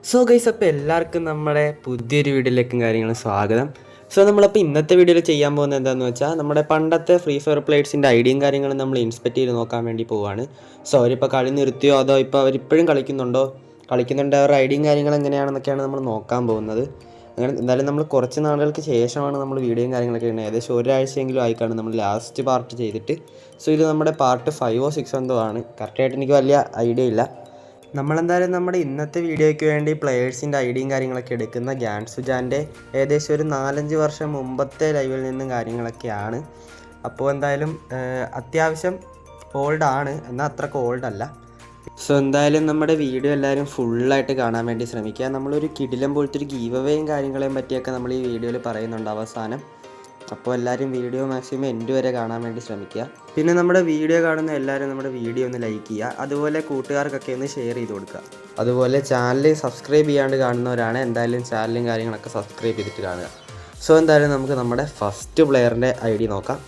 So guys, അപ്പോൾ എല്ലാവർക്കും നമ്മുടെ പുതിയൊരു വീഡിയോയിലേക്കും കാര്യങ്ങളും സ്വാഗതം. സോ നമ്മളപ്പോൾ ഇന്നത്തെ വീഡിയോയിൽ ചെയ്യാൻ പോകുന്നത് എന്താണെന്ന് വെച്ചാൽ നമ്മുടെ പണ്ടത്തെ ഫ്രീ ഫയർ പ്ലേയേഴ്സിൻ്റെ ഐഡിയയും കാര്യങ്ങളും നമ്മൾ ഇൻസ്പെക്ട് ചെയ്ത് നോക്കാൻ വേണ്ടി പോവുകയാണ്. സോ അവരിപ്പോൾ കളി നിർത്തിയോ അതോ ഇപ്പോൾ അവരിപ്പോഴും കളിക്കുന്നുണ്ട് അവരുടെ ഐഡിയയും കാര്യങ്ങളും എങ്ങനെയാണെന്നൊക്കെയാണ് നമ്മൾ നോക്കാൻ പോകുന്നത്. അങ്ങനെ എന്തായാലും നമ്മൾ കുറച്ച് നാളുകൾക്ക് ശേഷമാണ് നമ്മൾ വീഡിയോയും കാര്യങ്ങളൊക്കെ ഇടുന്നത്. ഏകദേശം ഒരാഴ്ചയെങ്കിലും ആയിക്കാണ് നമ്മൾ ലാസ്റ്റ് പാർട്ട് ചെയ്തിട്ട്. സോ ഇത് നമ്മുടെ പാർട്ട് 5 or 6 എന്തോ ആണ്. കറക്റ്റായിട്ട് എനിക്ക് വലിയ ഐഡിയ ഇല്ല. നമ്മളെന്തായാലും നമ്മുടെ ഇന്നത്തെ വീഡിയോയ്ക്ക് വേണ്ടി പ്ലെയേഴ്സിൻ്റെ ഐഡിയയും കാര്യങ്ങളൊക്കെ എടുക്കുന്ന ഗ്യാൻസുജാൻ്റെ ഏകദേശം ഒരു 4-5 വർഷം മുമ്പത്തെ ലൈവിൽ നിന്നും കാര്യങ്ങളൊക്കെയാണ്. അപ്പോൾ എന്തായാലും അത്യാവശ്യം ഓൾഡാണ്, എന്നാൽ അത്രക്ക് ഓൾഡല്ല. സോ എന്തായാലും നമ്മുടെ വീഡിയോ എല്ലാവരും ഫുള്ളായിട്ട് കാണാൻ വേണ്ടി ശ്രമിക്കുക. നമ്മളൊരു കിടിലം പോലത്തെ ഒരു ഗീവ് അവേയും കാര്യങ്ങളെയും പറ്റിയൊക്കെ നമ്മൾ ഈ വീഡിയോയിൽ പറയുന്നുണ്ട് അവസാനം. അപ്പോൾ എല്ലാവരും വീഡിയോ മാക്സിമം എൻഡ് വരെ കാണാൻ വേണ്ടി ശ്രമിക്കുക. പിന്നെ നമ്മുടെ വീഡിയോ കാണുന്ന എല്ലാവരും നമ്മുടെ വീഡിയോ ഒന്ന് ലൈക്ക് ചെയ്യുക, അതുപോലെ കൂട്ടുകാർക്കൊക്കെ ഒന്ന് ഷെയർ ചെയ്ത് കൊടുക്കുക. അതുപോലെ ചാനൽ സബ്സ്ക്രൈബ് ചെയ്യാണ്ട് കാണുന്നവരാണ് എന്തായാലും ചാനലും കാര്യങ്ങളൊക്കെ സബ്സ്ക്രൈബ് ചെയ്തിട്ട് കാണുക. സോ എന്തായാലും നമുക്ക് നമ്മുടെ ഫസ്റ്റ് പ്ലെയറിൻ്റെ ഐഡി നോക്കാം.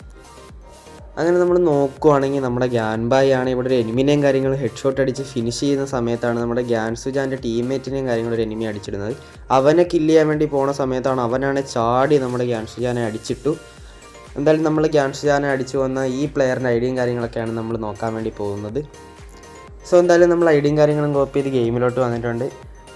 അങ്ങനെ നമ്മൾ നോക്കുവാണെങ്കിൽ നമ്മുടെ ഗ്യാൻബായ് ആണ് ഇവിടെ ഒരു എനിമിനെയും കാര്യങ്ങളും ഹെഡ് ഷോട്ട് അടിച്ച് ഫിനിഷ് ചെയ്യുന്ന സമയത്താണ് നമ്മുടെ ഗ്യാൻസുജാൻ്റെ ടീംമേറ്റിനെയും കാര്യങ്ങളും ഒരു എനിമി അടിച്ചിടുന്നത്. അവനെ കില്ല് ചെയ്യാൻ വേണ്ടി പോണ സമയത്താണ് അവനാണ് ചാടി നമ്മുടെ ഗ്യാൻസുജാനെ അടിച്ചിട്ടു. എന്തായാലും നമ്മൾ ഗ്യാൻസുജാനെ അടിച്ചു വന്ന ഈ പ്ലെയറിൻ്റെ ഐഡിയയും കാര്യങ്ങളൊക്കെയാണ് നമ്മൾ നോക്കാൻ വേണ്ടി പോകുന്നത്. സോ എന്തായാലും നമ്മൾ ഐഡിയയും കാര്യങ്ങളും കോപ്പി ചെയ്ത് ഗെയിമിലോട്ട് വന്നിട്ടുണ്ട്.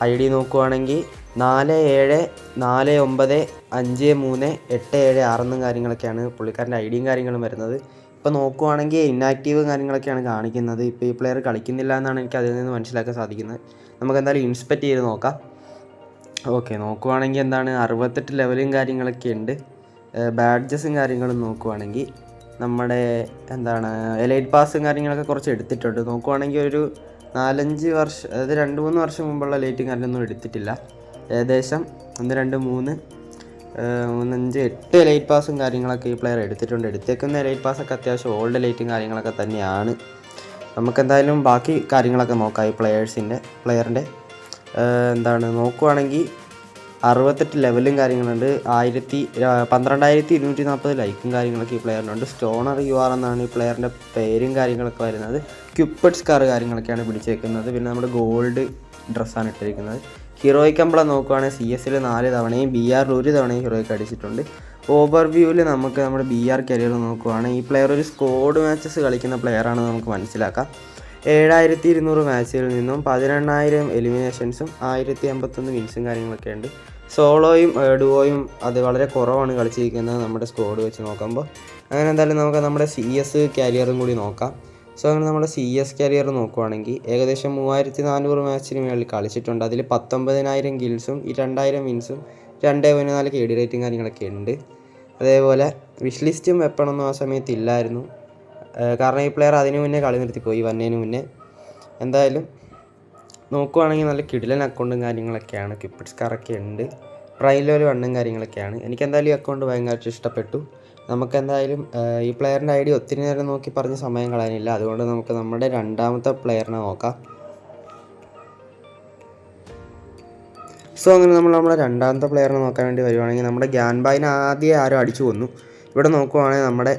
ഐ ഡി നോക്കുവാണെങ്കിൽ 4749538786 എന്നും കാര്യങ്ങളൊക്കെയാണ് പുള്ളിക്കാരൻ്റെ ഐഡിയയും കാര്യങ്ങളും വരുന്നത്. ഇപ്പോൾ നോക്കുവാണെങ്കിൽ ഇന്നാക്റ്റീവ് കാര്യങ്ങളൊക്കെയാണ് കാണിക്കുന്നത്. ഇപ്പോൾ ഈ പ്ലെയർ കളിക്കുന്നില്ല എന്നാണ് എനിക്ക് അതിൽ നിന്ന് മനസ്സിലാക്കാൻ സാധിക്കുന്നത്. നമുക്ക് എന്തായാലും ഇൻസ്പെക്ട് ചെയ്ത് നോക്കാം. ഓക്കെ, നോക്കുവാണെങ്കിൽ എന്താണ് 68 ലെവലും കാര്യങ്ങളൊക്കെ ഉണ്ട്. ബാഡ്ജസും കാര്യങ്ങളും നോക്കുവാണെങ്കിൽ നമ്മുടെ എന്താണ് എലൈറ്റ് പാസും കാര്യങ്ങളൊക്കെ കുറച്ച് എടുത്തിട്ടുണ്ട്. നോക്കുവാണെങ്കിൽ ഒരു 4-5 വർഷം, അതായത് 2-3 വർഷം മുമ്പുള്ള ലൈറ്റും കാര്യമൊന്നും എടുത്തിട്ടില്ല. ഏകദേശം 1 2 3 3 5 8 ലൈറ്റ് പാസും കാര്യങ്ങളൊക്കെ ഈ പ്ലെയർ എടുത്തിട്ടുണ്ട്. എടുത്തേക്കുന്ന ലൈറ്റ് പാസ്സൊക്കെ അത്യാവശ്യം ഓൾഡ് ലൈറ്റും കാര്യങ്ങളൊക്കെ തന്നെയാണ്. നമുക്കെന്തായാലും ബാക്കി കാര്യങ്ങളൊക്കെ നോക്കാം. ഈ പ്ലെയറിൻ്റെ എന്താണ് നോക്കുവാണെങ്കിൽ 68 ലെവലും കാര്യങ്ങളുണ്ട്. 12,240 ലൈക്കും കാര്യങ്ങളൊക്കെ ഈ പ്ലെയറിനുണ്ട്. സ്റ്റോണർ UR എന്നാണ് ഈ പ്ലെയറിൻ്റെ പേരും കാര്യങ്ങളൊക്കെ വരുന്നത്. ക്യൂപ്പിഡ് സ്കാർ കാര്യങ്ങളൊക്കെയാണ് പിടിച്ചേക്കുന്നത്. പിന്നെ നമ്മുടെ ഗോൾഡ് ഡ്രസ്സാണ് ഇട്ടിരിക്കുന്നത്. ഹീറോയ്ക്ക് അമ്പളം നോക്കുവാണെങ്കിൽ CS 4 തവണയും BR 1 തവണയും ഹീറോയ്ക്ക് അടിച്ചിട്ടുണ്ട്. ഓവർവ്യൂവിൽ നമുക്ക് നമ്മുടെ BR കരിയർ നോക്കുവാണെങ്കിൽ ഈ പ്ലെയർ ഒരു സ്ക്വാഡ് മാച്ചസ് കളിക്കുന്ന പ്ലെയറാണെന്ന് നമുക്ക് മനസ്സിലാക്കാം. 7200 മാച്ചുകളിൽ നിന്നും 18,000 എലിമിനേഷൻസും 1051 വിൻസും കാര്യങ്ങളൊക്കെ ഉണ്ട്. സോളോയും ഡുവോയും അത് വളരെ കുറവാണ് കളിച്ചിരിക്കുന്നത് നമ്മുടെ സ്ക്വാഡ് വെച്ച് നോക്കുമ്പോൾ. അങ്ങനെ എന്തായാലും നമുക്ക് നമ്മുടെ CS കാരിയറും കൂടി നോക്കാം. സോ അങ്ങനെ നമ്മുടെ CS കാരിയർ നോക്കുവാണെങ്കിൽ ഏകദേശം 3400 മാച്ചിന് മേളിൽ കളിച്ചിട്ടുണ്ട്. അതിൽ 19,000 ഗിൽസും 2,000 വിൻസും 2.4 KD റേറ്റും കാര്യങ്ങളൊക്കെ ഉണ്ട്. അതേപോലെ വിഷ് ലിസ്റ്റും വെപ്പണൊന്നും ആ സമയത്ത് ഇല്ലായിരുന്നു, കാരണം ഈ പ്ലെയർ അതിന് മുന്നേ കളി നിർത്തിപ്പോയി വന്നതിന് മുന്നേ. എന്തായാലും നോക്കുവാണെങ്കിൽ നല്ല കിടിലൻ അക്കൗണ്ടും കാര്യങ്ങളൊക്കെയാണ്. ക്യൂപ്പിഡ് സ്കാറൊക്കെ ഉണ്ട്. പ്രൈം ലെവൽ 1 കാര്യങ്ങളൊക്കെയാണ്. എനിക്കെന്തായാലും ഈ അക്കൗണ്ട് ഭയങ്കരമായിട്ട് ഇഷ്ടപ്പെട്ടു. നമുക്കെന്തായാലും ഈ പ്ലെയറിൻ്റെ ഐഡി ഒത്തിരി നേരം നോക്കി പറഞ്ഞ് സമയം കളയാനില്ല. അതുകൊണ്ട് നമുക്ക് നമ്മുടെ രണ്ടാമത്തെ പ്ലെയറിനെ നോക്കാം. സോ അങ്ങനെ നമ്മൾ നമ്മുടെ രണ്ടാമത്തെ പ്ലെയറിനെ നോക്കാൻ വേണ്ടി വരുവാണെങ്കിൽ നമ്മുടെ ഗ്യാൻബായിനെ ആദ്യം ആരോ അടിച്ചു കൊന്നു. ഇവിടെ നോക്കുവാണെങ്കിൽ നമ്മുടെ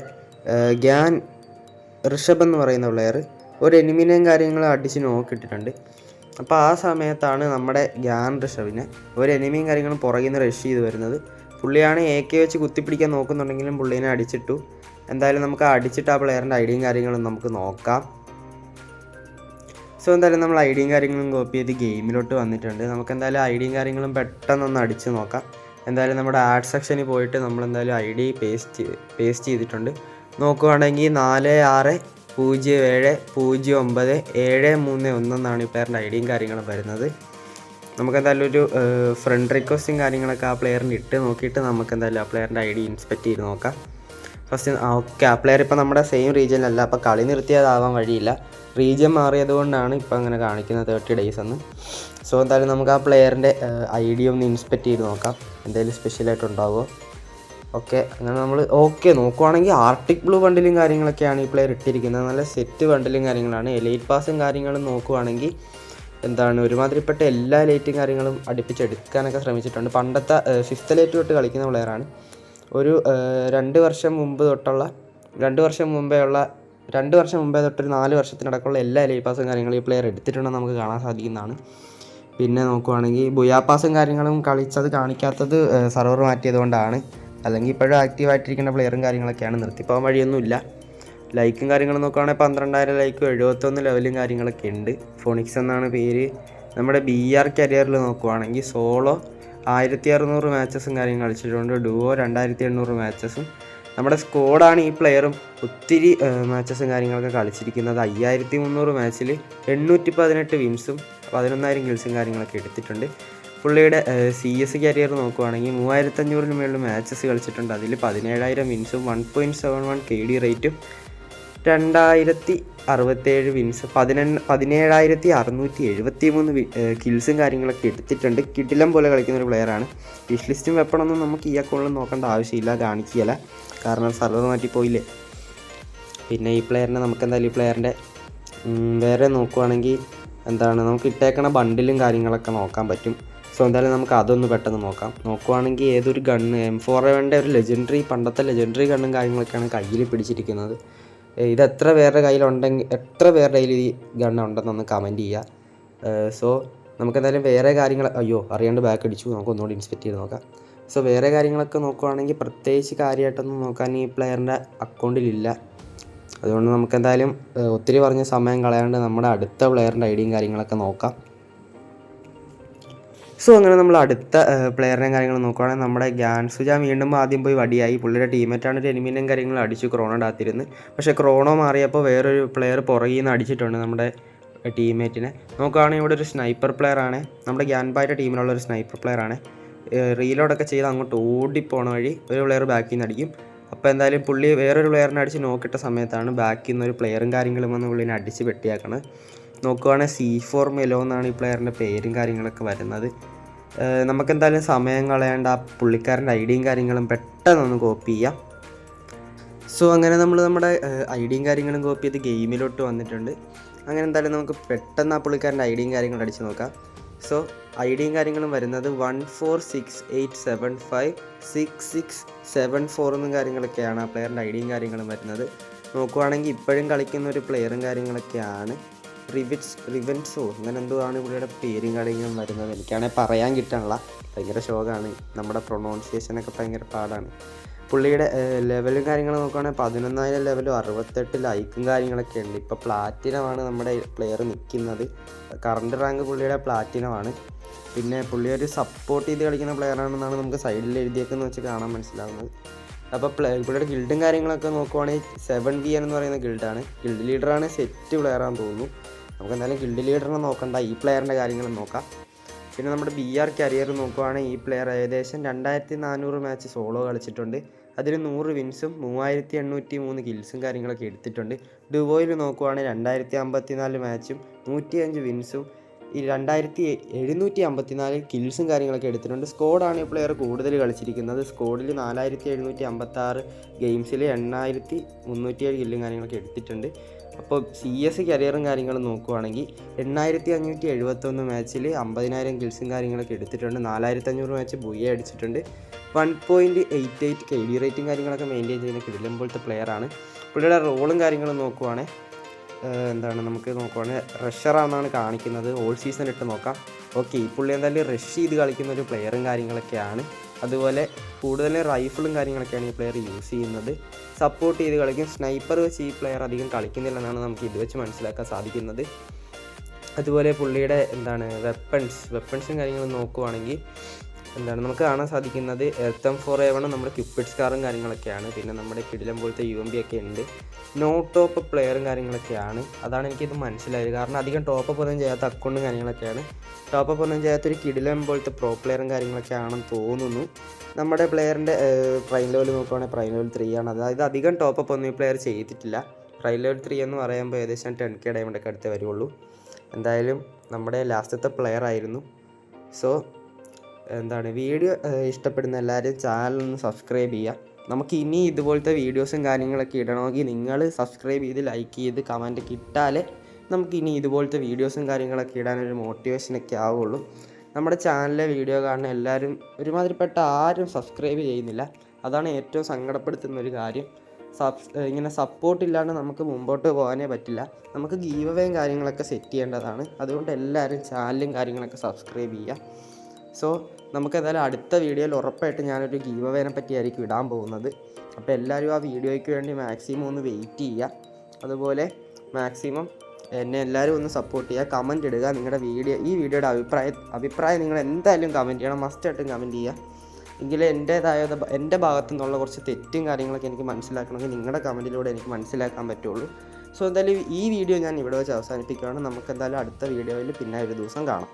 ഗ്യാൻ ഋഷഭ് എന്ന് പറയുന്ന പ്ലെയർ ഒരു എനിമിനെയും കാര്യങ്ങളും അടിച്ച് നോക്കിയിട്ടിട്ടുണ്ട്. അപ്പോൾ ആ സമയത്താണ് നമ്മുടെ ഗ്യാൻ ഋഷഭിനെ ഒരു എനിമിയും കാര്യങ്ങളും പുറകിൽ നിന്ന് റഷ് ചെയ്ത് വരുന്നത്. പുള്ളിയാണ് AK വെച്ച് കുത്തിപ്പിടിക്കാൻ നോക്കുന്നുണ്ടെങ്കിലും പുള്ളീനെ അടിച്ചിട്ടു. എന്തായാലും നമുക്ക് അടിച്ചിട്ട് ആ പ്ലെയറിൻ്റെ ഐഡിയയും കാര്യങ്ങളും നമുക്ക് നോക്കാം. സോ എന്തായാലും നമ്മൾ ഐഡിയയും കാര്യങ്ങളും കോപ്പി ചെയ്ത് ഗെയിമിലോട്ട് വന്നിട്ടുണ്ട്. നമുക്കെന്തായാലും ഐഡിയയും കാര്യങ്ങളും പെട്ടെന്നൊന്ന് അടിച്ച് നോക്കാം. എന്തായാലും നമ്മുടെ ആഡ് സെക്ഷനിൽ പോയിട്ട് നമ്മളെന്തായാലും ID പേസ്റ്റ് ചെയ്തിട്ടുണ്ട്. നോക്കുവാണെങ്കിൽ 4607097331 എന്നാണ് ഈ പ്ലെയറിൻ്റെ ഐഡിയയും കാര്യങ്ങളും വരുന്നത്. നമുക്കെന്തായാലും ഒരു ഫ്രണ്ട് റിക്വസ്റ്റും കാര്യങ്ങളൊക്കെ ആ പ്ലെയറിന് ഇട്ട് നോക്കിയിട്ട് നമുക്കെന്തായാലും ആ പ്ലെയറിൻ്റെ ID ഇൻസ്പെക്ട് ചെയ്ത് നോക്കാം. ഫസ്റ്റ് ഓക്കെ, ആ പ്ലെയർ ഇപ്പോൾ നമ്മുടെ സെയിം റീജിയനിലല്ല. അപ്പോൾ കളി നിർത്തിയതാവാൻ വഴിയില്ല, റീജിയൻ മാറിയത് കൊണ്ടാണ് ഇപ്പോൾ അങ്ങനെ കാണിക്കുന്നത് 30 days എന്ന്. സോ എന്തായാലും നമുക്ക് ആ പ്ലെയറിൻ്റെ ID ഒന്ന് ഇൻസ്പെക്ട് ചെയ്ത് നോക്കാം, എന്തെങ്കിലും സ്പെഷ്യലായിട്ടുണ്ടാവുമോ. ഓക്കെ, അങ്ങനെ നമ്മൾ നോക്കുവാണെങ്കിൽ ആർട്ടിക് ബ്ലൂ ബണ്ടിലും കാര്യങ്ങളൊക്കെയാണ് ഈ പ്ലെയർ ഇട്ടിരിക്കുന്നത്. നല്ല സെറ്റ് ബണ്ടിലും കാര്യങ്ങളാണ്. എലൈറ്റ് പാസും കാര്യങ്ങളും നോക്കുവാണെങ്കിൽ എന്താണ് ഒരുമാതിരിപ്പെട്ട എല്ലാ ലൈറ്റും കാര്യങ്ങളും അടുപ്പിച്ചെടുക്കാനൊക്കെ ശ്രമിച്ചിട്ടുണ്ട്. പണ്ടത്തെ 5th ലൈറ്റ് തൊട്ട് കളിക്കുന്ന പ്ലെയറാണ്. ഒരു 2 വർഷം മുമ്പേ തൊട്ടൊരു 4 വർഷത്തിനടക്കമുള്ള എല്ലാ ലൈറ്റ് പാസും കാര്യങ്ങളും ഈ പ്ലെയർ എടുത്തിട്ടുണ്ടെന്ന് നമുക്ക് കാണാൻ സാധിക്കുന്നതാണ്. പിന്നെ നോക്കുവാണെങ്കിൽ ബുയാപ്പാസും കാര്യങ്ങളും കളിച്ചത് കാണിക്കാത്തത് സെർവർ മാറ്റിയത് കൊണ്ടാണ്. അല്ലെങ്കിൽ ഇപ്പോഴും ആക്റ്റീവായിട്ടിരിക്കുന്ന പ്ലെയറും കാര്യങ്ങളൊക്കെയാണ്, നിർത്തിപ്പോകാൻ വഴിയൊന്നുമില്ല. ലൈക്കും കാര്യങ്ങളും നോക്കുകയാണെങ്കിൽ 12,000 ലൈക്കും 71 ലെവലും കാര്യങ്ങളൊക്കെ ഉണ്ട്. ഫോണിക്സ് എന്നാണ് പേര്. നമ്മുടെ BR കരിയറിൽ നോക്കുവാണെങ്കിൽ സോളോ 1600 മാച്ചസും കാര്യങ്ങൾ കളിച്ചിട്ടുണ്ട്. ഡുവോ 2800 മാച്ചസും. നമ്മുടെ സ്ക്വാഡാണ് ഈ പ്ലെയറും ഒത്തിരി മാച്ചസും കാര്യങ്ങളൊക്കെ കളിച്ചിരിക്കുന്നത്. 5300 മാച്ചിൽ 818 വിൻസും 11,000 കിൽസും കാര്യങ്ങളൊക്കെ എടുത്തിട്ടുണ്ട്. പുള്ളിയുടെ CS കരിയർ നോക്കുവാണെങ്കിൽ 3500 മേളിൽ മാച്ചസ് കളിച്ചിട്ടുണ്ട്. അതിൽ 17,000 വിൻസും 1.71 KD റേറ്റും 2067 വിൻസ് 17,673 കിൽസും കാര്യങ്ങളൊക്കെ എടുത്തിട്ടുണ്ട്. കിടിലം പോലെ കളിക്കുന്ന ഒരു പ്ലെയറാണ്. വിഷ് ലിസ്റ്റും വെപ്പണൊന്നും നമുക്ക് ഈ അക്കൗണ്ടിൽ നോക്കേണ്ട ആവശ്യമില്ല, കാണിക്കുകയില്ല, കാരണം സെർവർ മാറ്റിപ്പോയില്ലേ. പിന്നെ ഈ പ്ലെയറിനെ നമുക്ക് എന്തായാലും ഈ പ്ലെയറിൻ്റെ വേറെ നോക്കുവാണെങ്കിൽ നമുക്ക് ഇട്ടേക്കണ ബണ്ടിലും കാര്യങ്ങളൊക്കെ നോക്കാൻ പറ്റും. സോ എന്തായാലും നമുക്ക് അതൊന്ന് പെട്ടെന്ന് നോക്കുവാണെങ്കിൽ ഏതൊരു ഗണ്ണ് M4A1 ഒരു ലെജൻഡറി, പണ്ടത്തെ ലെജൻഡറി ഗണ്ണും കാര്യങ്ങളൊക്കെയാണ് കയ്യിൽ പിടിച്ചിരിക്കുന്നത്. ഇത് എത്ര പേരുടെ കയ്യിലുണ്ടെങ്കിൽ എത്ര പേരുടെ കയ്യിൽ ഈ ഗണ്ണ് ഉണ്ടെന്നൊന്ന് കമൻറ്റ് ചെയ്യുക. സോ നമുക്കെന്തായാലും വേറെ കാര്യങ്ങൾ അറിയാണ്ട് ബാക്ക് അടിച്ചു, നമുക്ക് ഒന്നുകൂടി ഇൻസ്പെക്റ്റ് ചെയ്ത് നോക്കാം. സോ വേറെ കാര്യങ്ങളൊക്കെ നോക്കുവാണെങ്കിൽ പ്രത്യേകിച്ച് കാര്യമായിട്ടൊന്നും നോക്കാൻ ഈ പ്ലെയറിൻ്റെ അക്കൗണ്ടിലില്ല. അതുകൊണ്ട് നമുക്കെന്തായാലും ഒത്തിരി പറഞ്ഞ സമയം കളയാണ്ട് നമ്മുടെ അടുത്ത പ്ലെയറിൻ്റെ ഐഡിയും കാര്യങ്ങളൊക്കെ നോക്കാം. സോ അങ്ങനെ നമ്മൾ അടുത്ത പ്ലെയറിനെയും കാര്യങ്ങളും നോക്കുകയാണെങ്കിൽ നമ്മുടെ ഗ്യാൻസുജ വീണ്ടും ആദ്യം പോയി വടിയായി. പുള്ളിയുടെ ടീമേറ്റാണ് ഒരു എനിമീനും കാര്യങ്ങളും അടിച്ചു ക്രോണോ ഡാത്തിരുന്ന്. പക്ഷേ ക്രോണോ മാറിയപ്പോൾ വേറൊരു പ്ലെയർ പുറകിൽ നിന്ന് അടിച്ചിട്ടുണ്ട് നമ്മുടെ ടീമേറ്റിനെ. നോക്കുകയാണെങ്കിൽ ഇവിടെ ഒരു സ്നൈപ്പർ പ്ലെയറാണ്, നമ്മുടെ ഗ്യാൻബായുടെ ടീമിലുള്ള ഒരു സ്നൈപ്പർ പ്ലെയറാണ്. റീലോഡൊക്കെ ചെയ്ത് അങ്ങോട്ട് ഓടിപ്പോണ വഴി ഒരു പ്ലെയർ ബാക്കിൽ നിന്ന് അടിക്കും. അപ്പോൾ എന്തായാലും പുള്ളി വേറൊരു പ്ലെയറിനെ അടിച്ച് നോക്കിയിട്ട സമയത്താണ് ബാക്കിൽ നിന്ന് ഒരു പ്ലെയറും കാര്യങ്ങളും വന്ന് പുള്ളിനെ അടിച്ച് വെട്ടിയാക്കണത്. നോക്കുകയാണെങ്കിൽ C4 മെലോ എന്നാണ് ഈ പ്ലെയറിൻ്റെ പേരും കാര്യങ്ങളൊക്കെ വരുന്നത്. നമുക്കെന്തായാലും സമയം കളയാണ്ട് ആ പുള്ളിക്കാരൻ്റെ ഐഡിയും കാര്യങ്ങളും പെട്ടെന്നൊന്ന് കോപ്പി ചെയ്യാം. സോ അങ്ങനെ നമ്മൾ നമ്മുടെ ഐഡിയും കാര്യങ്ങളും കോപ്പി ചെയ്ത് ഗെയിമിലോട്ട് വന്നിട്ടുണ്ട്. അങ്ങനെ എന്തായാലും നമുക്ക് പെട്ടെന്ന് ആ പുള്ളിക്കാരൻ്റെ ഐഡിയും കാര്യങ്ങളും അടിച്ച് നോക്കാം. സോ ഐഡിയും കാര്യങ്ങളും വരുന്നത് 1468756674 എന്നും കാര്യങ്ങളൊക്കെയാണ് ആ പ്ലെയറിൻ്റെ ഐഡിയും കാര്യങ്ങളും വരുന്നത്. നോക്കുവാണെങ്കിൽ ഇപ്പോഴും കളിക്കുന്ന ഒരു പ്ലെയറും കാര്യങ്ങളൊക്കെയാണ്, റിവൻസോ അങ്ങനെ എന്തോ ആണ് പുള്ളിയുടെ പേരും കാര്യങ്ങളും വരുന്നത്. എനിക്കാണെങ്കിൽ പറയാൻ കിട്ടാനുള്ള ഭയങ്കര ഷോക്കാണ്, നമ്മുടെ പ്രൊണൗൺസിയേഷനൊക്കെ ഭയങ്കര പാടാണ്. പുള്ളിയുടെ ലെവലും കാര്യങ്ങളും നോക്കുകയാണെങ്കിൽ 11,000 ലെവലും 68 ലൈക്കും കാര്യങ്ങളൊക്കെ ഉണ്ട്. ഇപ്പോൾ പ്ലാറ്റിനമാണ് നമ്മുടെ പ്ലെയർ നിൽക്കുന്നത്. കറണ്ട് റാങ്ക് പുള്ളിയുടെ പ്ലാറ്റിനമാണ്. പിന്നെ പുള്ളി ഒരു സപ്പോർട്ട് ചെയ്ത് കളിക്കുന്ന പ്ലെയറാണെന്നാണ് നമുക്ക് സൈഡിൽ എഴുതിയേക്കെന്ന് വെച്ച് കാണാൻ മനസ്സിലാവുന്നത്. അപ്പോൾ പുള്ളിയുടെ ഗിൽഡും കാര്യങ്ങളൊക്കെ നോക്കുവാണെങ്കിൽ 7VN എന്ന് പറയുന്ന ഗിൽഡാണ്. ഗിൽഡ് ലീഡറാണ്, സെറ്റ് പ്ലെയറാണെന്ന് തോന്നുന്നു. നമുക്ക് എന്തായാലും ഗിൽഡ് ലീഡറിനെ നോക്കണ്ട, ഈ പ്ലെയറിൻ്റെ കാര്യങ്ങൾ നോക്കാം. പിന്നെ നമ്മുടെ BR കരിയർ നോക്കുവാണെങ്കിൽ ഈ പ്ലെയർ ഏകദേശം 2400 മാച്ച് സോളോ കളിച്ചിട്ടുണ്ട്. അതിൽ 100 വിൻസും 3803 കിൽസും കാര്യങ്ങളൊക്കെ എടുത്തിട്ടുണ്ട്. ഡുവോയിൽ നോക്കുവാണെങ്കിൽ 2054 മാച്ചും 105 വിൻസും 2754 കിൽസും കാര്യങ്ങളൊക്കെ എടുത്തിട്ടുണ്ട്. സ്ക്വാഡാണ് ഈ പ്ലെയർ കൂടുതൽ കളിച്ചിരിക്കുന്നത്. സ്ക്വാഡിൽ 4756 ഗെയിംസിൽ 8307 കില്ലും കാര്യങ്ങളൊക്കെ എടുത്തിട്ടുണ്ട്. അപ്പോൾ CS കരിയറും കാര്യങ്ങളും നോക്കുവാണെങ്കിൽ 8571 മാച്ചിൽ 50,000 കിൽസും കാര്യങ്ങളൊക്കെ എടുത്തിട്ടുണ്ട്. 4500 മാച്ച് ബുയെ അടിച്ചിട്ടുണ്ട്. 1.88 KD റേറ്റും കാര്യങ്ങളൊക്കെ മെയിൻറ്റെയിൻ ചെയ്യുന്ന കിടിലം പോലത്തെ പ്ലെയറാണ്. പുള്ളിയുടെ റോളും കാര്യങ്ങളും നോക്കുവാണെങ്കിൽ നമുക്ക് നോക്കുവാണെങ്കിൽ റഷറാണെന്നാണ് കാണിക്കുന്നത്. ഓൾ സീസൺ ഇട്ട് നോക്കാം. ഓക്കെ, ഈ പുള്ളി എന്തായാലും റഷ് ചെയ്ത് കളിക്കുന്ന ഒരു പ്ലെയറും കാര്യങ്ങളൊക്കെയാണ്. അതുപോലെ കൂടുതലും റൈഫിളും കാര്യങ്ങളൊക്കെയാണ് ഈ പ്ലെയർ യൂസ് ചെയ്യുന്നത്. സപ്പോർട്ട് ചെയ്ത് കളിക്കും. സ്നൈപ്പർ വെച്ച് ഈ പ്ലെയർ അധികം കളിക്കുന്നില്ലെന്നാണ് നമുക്ക് ഇത് വെച്ച് മനസ്സിലാക്കാൻ സാധിക്കുന്നത്. അതുപോലെ പുള്ളിയുടെ വെപ്പൺസും കാര്യങ്ങളും നോക്കുവാണെങ്കിൽ നമുക്ക് കാണാൻ സാധിക്കുന്നത് M4A1 നമ്മുടെ ക്യൂപ്പിഡ് സ്കാറും കാര്യങ്ങളൊക്കെയാണ്. പിന്നെ നമ്മുടെ കിടിലം പോലത്തെ UMP ഒക്കെ ഉണ്ട്. നോ ടോപ്പ് പ്ലെയറും കാര്യങ്ങളൊക്കെയാണ്. അതാണ് എനിക്കിത് മനസ്സിലായത്, കാരണം അധികം ടോപ്പപ്പ് ഒന്നും ചെയ്യാത്ത അക്കൗണ്ടും കാര്യങ്ങളൊക്കെയാണ്. ടോപ്പപ്പ് ഒന്നും ചെയ്യാത്തൊരു കിടിലം പോലത്തെ പ്രോ പ്ലെയറും കാര്യങ്ങളൊക്കെ ആണെന്ന് തോന്നുന്നു. നമ്മുടെ പ്ലെയറിൻ്റെ പ്രൈം ലെവൽ നോക്കുവാണെങ്കിൽ പ്രൈം ലെവൽ 3 ആണ്. അതായത് അധികം ടോപ്പപ്പ് ഒന്നും ഈ പ്ലെയർ ചെയ്തിട്ടില്ല. പ്രൈം ലെവൽ 3 എന്ന് പറയുമ്പോൾ ഏകദേശം 10K ഡയമണ്ടൊക്കെ അടുത്തേ വരുള്ളൂ. എന്തായാലും നമ്മുടെ ലാസ്റ്റത്തെ പ്ലെയർ ആയിരുന്നു. സോ വീഡിയോ ഇഷ്ടപ്പെടുന്ന എല്ലാവരും ചാനലൊന്ന് സബ്സ്ക്രൈബ് ചെയ്യുക. നമുക്ക് ഇനി ഇതുപോലത്തെ വീഡിയോസും കാര്യങ്ങളൊക്കെ ഇടണമെങ്കിൽ നിങ്ങൾ സബ്സ്ക്രൈബ് ചെയ്ത് ലൈക്ക് ചെയ്ത് കമൻറ്റ് ഇട്ടാലേ നമുക്ക് ഇനി ഇതുപോലത്തെ വീഡിയോസും കാര്യങ്ങളൊക്കെ ഇടാനൊരു മോട്ടിവേഷനൊക്കെ ആവുള്ളൂ. നമ്മുടെ ചാനലിലെ വീഡിയോ കാണുന്ന എല്ലാവരും ഒരുമാതിരിപ്പെട്ട ആരും സബ്സ്ക്രൈബ് ചെയ്യുന്നില്ല. അതാണ് ഏറ്റവും സങ്കടപ്പെടുത്തുന്ന ഒരു കാര്യം. ഇങ്ങനെ സപ്പോർട്ട് ഇല്ലാണ്ട് നമുക്ക് മുമ്പോട്ട് പോകാനേ പറ്റില്ല. നമുക്ക് ഗീവ് അവേയും കാര്യങ്ങളൊക്കെ സെറ്റ് ചെയ്യേണ്ടതാണ്. അതുകൊണ്ട് എല്ലാവരും ചാനലും കാര്യങ്ങളൊക്കെ സബ്സ്ക്രൈബ് ചെയ്യുക. സോ നമുക്ക് എന്തായാലും അടുത്ത വീഡിയോയിൽ ഉറപ്പായിട്ട് ഞാനൊരു ഗീവ് അവേനെ പറ്റിയായിരിക്കും ഇടാൻ പോകുന്നത്. അപ്പോൾ എല്ലാവരും ആ വീഡിയോയ്ക്ക് വേണ്ടി മാക്സിമം ഒന്ന് വെയിറ്റ് ചെയ്യുക. അതുപോലെ മാക്സിമം എന്നെ എല്ലാവരും ഒന്ന് സപ്പോർട്ട് ചെയ്യുക. കമൻറ്റ് ഇടുക. നിങ്ങളുടെ ഈ വീഡിയോയുടെ അഭിപ്രായം നിങ്ങൾ എന്തായാലും കമൻറ്റ് ചെയ്യണം. മസ്റ്റായിട്ടും കമൻറ്റ് ചെയ്യുക. എങ്കിലും എൻ്റെ ഭാഗത്തു നിന്നുള്ള കുറച്ച് തെറ്റും കാര്യങ്ങളൊക്കെ എനിക്ക് മനസ്സിലാക്കണമെങ്കിൽ നിങ്ങളുടെ കമൻറ്റിലൂടെ എനിക്ക് മനസ്സിലാക്കാൻ പറ്റുള്ളൂ. സോ എന്തായാലും ഈ വീഡിയോ ഞാൻ ഇവിടെ വെച്ച് അവസാനിപ്പിക്കുകയാണ്. നമുക്ക് എന്തായാലും അടുത്ത വീഡിയോയിൽ പിന്നെ ഒരു ദിവസം കാണാം.